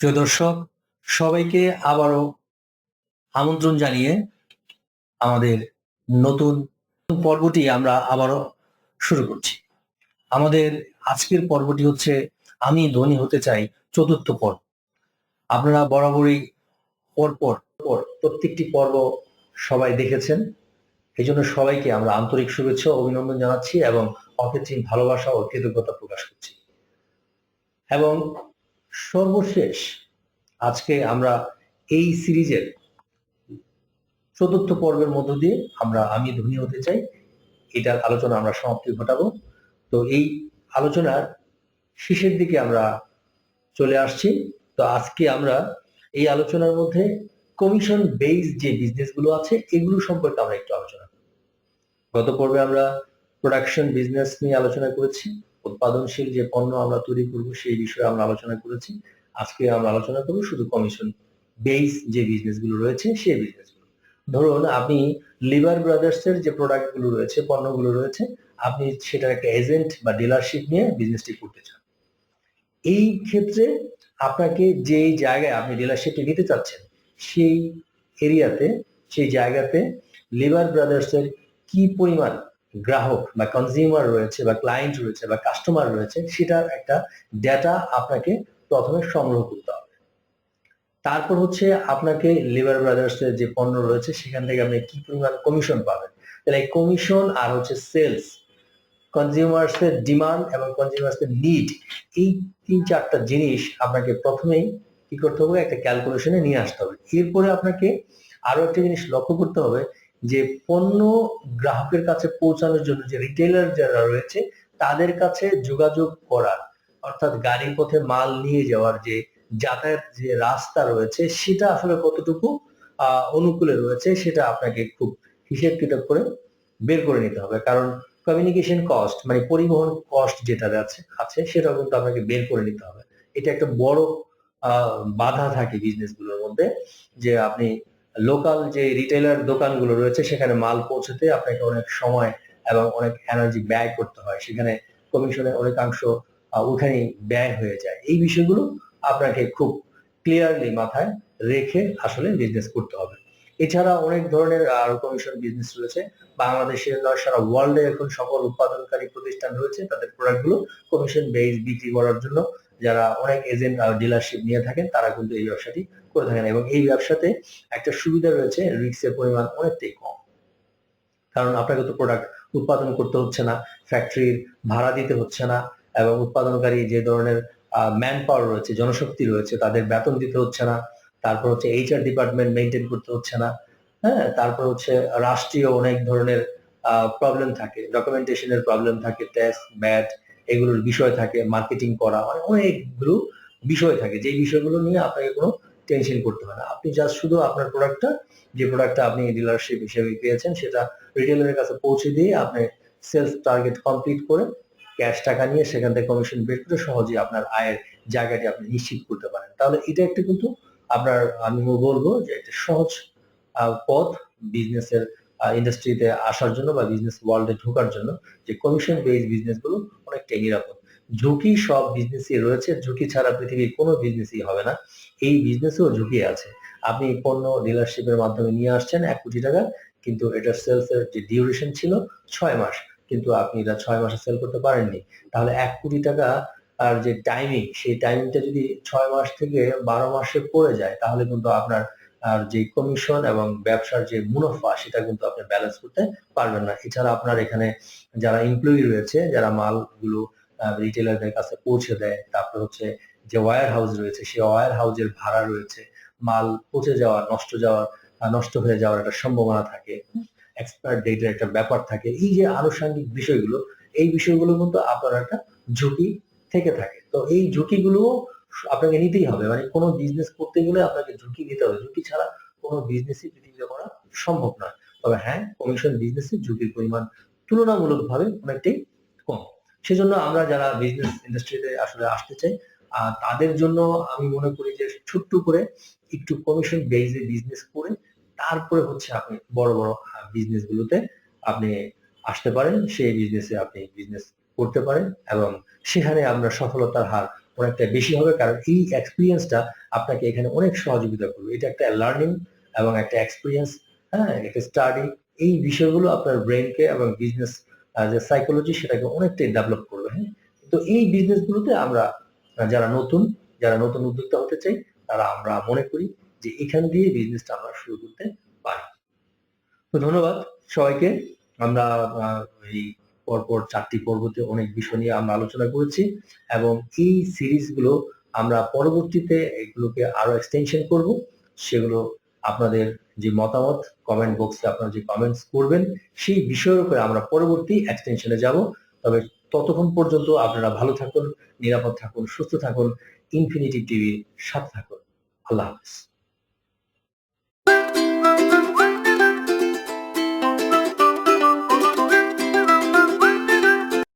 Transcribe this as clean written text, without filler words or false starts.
প্রিয় দর্শক, সবাইকে আবারও আমন্ত্রণ জানিয়ে আমাদের নতুন পর্বটি আমরা আবারও শুরু করছি। আমাদের আজকের পর্বটি হচ্ছে আমি ধনী হতে চাই চতুর্থ পর্ব। আপনারা বরাবরই পরপর প্রত্যেকটি পর্ব সবাই দেখেছেন। এজন্য সবাইকে আমরা আন্তরিক শুভেচ্ছা ও অভিনন্দন জানাচ্ছি এবং অকৃত্রিম ভালোবাসা ও কৃতজ্ঞতা প্রকাশ করছি। এবং সর্বশেষ আজকে আমরা এই সিরিজের চতুর্থ পর্বের মধ্য দিয়ে আমরা আমি ধনী হতে চাই এটার আলোচনা আমরা সমাপ্তি ঘটাবো। তো এই আলোচনার শেষের দিকে আমরা চলে আসছি। তো আজকে আমরা এই আলোচনার মধ্যে কমিশন বেসড যে বিজনেসগুলো আছে এগুলো সম্পর্কে আমরা একটু আলোচনা করব। গত পর্বে আমরা প্রোডাকশন বিজনেস নিয়ে আলোচনা করেছি, উৎপাদনশীল যে পণ্য আমরা তৈরি করব সেই বিষয়ে আমরা আলোচনা করেছি। আজকে আমরা আলোচনা করব শুধু কমিশন বেস যে বিজনেসগুলো রয়েছে সেই বিজনেসগুলো। ধরুন আপনি লিভার ব্রাদার্স এর যে প্রোডাক্টগুলো রয়েছে, পণ্যগুলো রয়েছে, আপনি সেটার একটা এজেন্ট বা ডিলারশিপ নিয়ে বিজনেসটি করতে চান। এই ক্ষেত্রে আপনাকে যে জায়গায় আপনি ডিলারশিপটি নিতে চাচ্ছেন সেই এরিয়াতে, সেই জায়গাতে লিভার ব্রাদার্স এর কি পরিমাণ গ্রাহক বা কনজিউমার রয়েছে বা ক্লায়েন্ট রয়েছে বা কাস্টমার রয়েছে সেটার একটা ডেটা আপনাকে প্রথমে সংগ্রহ করতে হবে। তারপর হচ্ছে আপনাকে লিভার ব্রাদার্স এর যে পণ্য রয়েছে সেখান থেকে আপনি কি পরিমাণ কমিশন পাবেন। তাহলে এই কমিশন আর হচ্ছে সেলস, কনজিউমার্স এর ডিমান্ড এবং কনজিউমার্স এর নিড, এই ৩-৪টা জিনিস আপনাকে প্রথমেই কি করতে হবে, একটা ক্যালকুলেশনে নিয়ে আসতে হবে। এরপরে আপনাকে আরো একটা জিনিস লক্ষ্য করতে হবে যে পণ্য গ্রাহকের কাছে পৌঁছানোর জন্য যে রিটেইলার যারা রয়েছে তাদের কাছে যোগাযোগ করার, অর্থাৎ গাড়ির পথে মাল নিয়ে যাওয়ার যে যাতায়াত যে রাস্তা রয়েছে সেটা আসলে কতটুকু অনুকূলে রয়েছে সেটা আপনাকে খুব হিসেব কিতাব করে বের করে নিতে হবে। কারণ কমিউনিকেশন কস্ট মানে পরিবহন কস্ট যেটা আছে সেটা কিন্তু আপনাকে বের করে নিতে হবে। এটা একটা বড় বাধা থাকে বিজনেস গুলোর মধ্যে, যে আপনি লোকাল যে রিটেইলার দোকানগুলো রয়েছে সেখানে মাল পৌঁছতে আপনাকে অনেক সময় এবং অনেক এনার্জি ব্যয় করতে হয়, সেখানে কমিশনের অনেকাংশ ওখানেই ব্যয় হয়ে যায়। এই বিষয়গুলো আপনাকে খুব ক্লিয়ারলি মাথায় রেখে আসলে বিজনেস করতে হবে। এছাড়া অনেক ধরনের আরো কমিশন বিজনেস রয়েছে। বাংলাদেশের নয় সারা ওয়ার্ল্ডে এখন সকল উৎপাদনকারী প্রতিষ্ঠান রয়েছে তাদের প্রোডাক্টগুলো কমিশন বেস বিক্রি করার জন্য যারা অনেক এজেন্ট আর ডিলারশিপ নিয়ে থাকেন তারা কিন্তু এই ব্যবসাটি করে থাকেন এবং এই ব্যবসাতে একটা সুবিধা রয়েছে, রিস্কের পরিমাণ অনেকটাই কম। কারণ আপনাকে তো প্রোডাক্ট উৎপাদন করতে হচ্ছে না, ফ্যাক্টরির ভাড়া দিতে হচ্ছে না, এবং উৎপাদনকারী যে ধরনের ম্যান পাওয়ার রয়েছে, জনশক্তি রয়েছে, তাদের বেতন দিতে হচ্ছে না। তারপর হচ্ছে এইচআর ডিপার্টমেন্ট মেইনটেইন করতে হচ্ছে না। হ্যাঁ, তারপর হচ্ছে রাষ্ট্রীয় অনেক ধরনের প্রবলেম থাকে, ডকুমেন্টেশনের প্রবলেম থাকে, ট্যাক্স ব্যাট এগুলোর বিষয় থাকে, মার্কেটিং করা, মানে অনেকগুলো বিষয় থাকে যে বিষয়গুলো নিয়ে আপনাকে কোনো টেনশন করতে হয় না। আপনি জাস্ট শুধু আপনার প্রোডাক্টটা, যে প্রোডাক্টটা আপনি ডিলারশিপ হিসেবে পেয়েছেন সেটা রিটেলারের কাছে পৌঁছে দিয়ে আপনি সেলস টার্গেট কমপ্লিট করে ক্যাশ টাকা নিয়ে সেখান থেকে কমিশন বের করে সহজেই আপনার আয়ের জায়গাটি আপনি নিশ্চিত করতে পারেন। তাহলে এটা একটা কিন্তু আপনার, আমি বলবো যে একটা সহজ পথ বিজনেসের ইন্ডাস্ট্রিতে আসার জন্য বা বিজনেস ওয়ার্ল্ডে ঢোকার জন্য, যে কমিশন বেসড বিজনেস গুলো অনেকটাই নিরাপদ। ঝুঁকি সব বিজনেসই রয়েছে, ঝুঁকি ছাড়া পৃথিবীর কোনো বিজনেসই হবে না। এই বিজনেসেও ঝুঁকি আছে। আপনি পণ্য ডিলারশিপের মাধ্যমে নিয়ে আসছেন 1 কোটি টাকা, কিন্তু এটা সেলস এর যে ডিউরেশন ছিল 6 মাস, কিন্তু আপনি এটা 6 মাসে সেল করতে পারেননি। তাহলে 1 কোটি টাকা আর যে টাইমিং, সেই টাইমিংটা যদি 6 মাস থেকে 12 মাসে পড়ে যায় তাহলে কিন্তু আপনার আর যে কমিশন এবং ব্যবসার যে মুনাফা সেটা কিন্তু আপনি ব্যালেন্স করতে পারবেন না। এছাড়া আপনার এখানে যারা এমপ্লয়ি রয়েছে, যারা মালগুলো রিটেলারদের কাছে পৌঁছে দেয়, তারপর হচ্ছে যে ওয়্যার হাউস রয়েছে সেই ওয়্যার হাউসের ভাড়া রয়েছে, মাল পচে যাওয়া, নষ্ট হয়ে যাওয়ার একটা সম্ভাবনা থাকে, এক্সপায়ার ডেটের একটা ব্যাপার থাকে। এই যে আনুষঙ্গিক বিষয়গুলো, এই বিষয়গুলো কিন্তু আপনার একটা ঝুঁকি থেকে থাকে। তো এই ঝুঁকিগুলো আপনাকে নিতেই হবে, মানে কোনো বিজনেস করতে গেলে আপনাকে ঝুঁকি নিতে হবে। ঝুঁকি ছাড়া কোনো বিজনেসই পৃথিবীতে করা সম্ভব নয়। তবে হ্যাঁ, কমিশন বিজনেসে ঝুঁকির পরিমাণ তুলনামূলকভাবে অনেকটাই কম। সেজন্য আমরা যারা বিজনেস ইন্ডাস্ট্রিতে আসলে আসতে চাই তাদের জন্য আমি মনে করি যে ছোট্ট করে একটু কমিশন বেসে বিজনেস করে তারপরে হচ্ছে আপনি বড় বড় বিজনেস গুলোতে আপনি আসতে পারেন, সেই বিজনেসে আপনি বিজনেস করতে পারেন এবং সেখানে আমরা সফলতার হার অনেকটা বেশি হবে, কারণ এই এক্সপিরিয়েন্সটা আপনাকে এখানে অনেক সহযোগিতা করবে। এটা একটা লার্নিং এবং একটা এক্সপিরিয়েন্স, হ্যাঁ, একটা স্টাডি। এই বিষয়গুলো আপনার ব্রেনকে এবং বিজনেস যে সাইকোলজি সেটাকে অনেকটাই ডেভেলপ করবে। হ্যাঁ, তো এই বিজনেসগুলোতে আমরা যারা নতুন উদ্যোক্তা হতে চাই, তারা আমরা মনে করি যে এখান দিয়ে বিজনেসটা আমরা শুরু করতে পারি। তো ধন্যবাদ সবাইকে। আমরা এই পরপর 4টি পর্বতে অনেক বিষয় নিয়ে আমরা আলোচনা করেছি, এবং এই সিরিজগুলো আমরা পরবর্তীতে এগুলোকে আরো এক্সটেনশন করব। সেগুলো আপনাদের যে মতামত, কমেন্ট বক্সে আপনারা যে কমেন্টস করবেন, সেই বিষয়ের উপরে আমরা পরবর্তী এক্সটেনশনে যাব। তবে ততক্ষণ পর্যন্ত আপনারা ভালো থাকুন, নিরাপদ থাকুন, সুস্থ থাকুন, ইনফিনিটি টিভির সাথে থাকুন। আল্লাহ হাফেজ।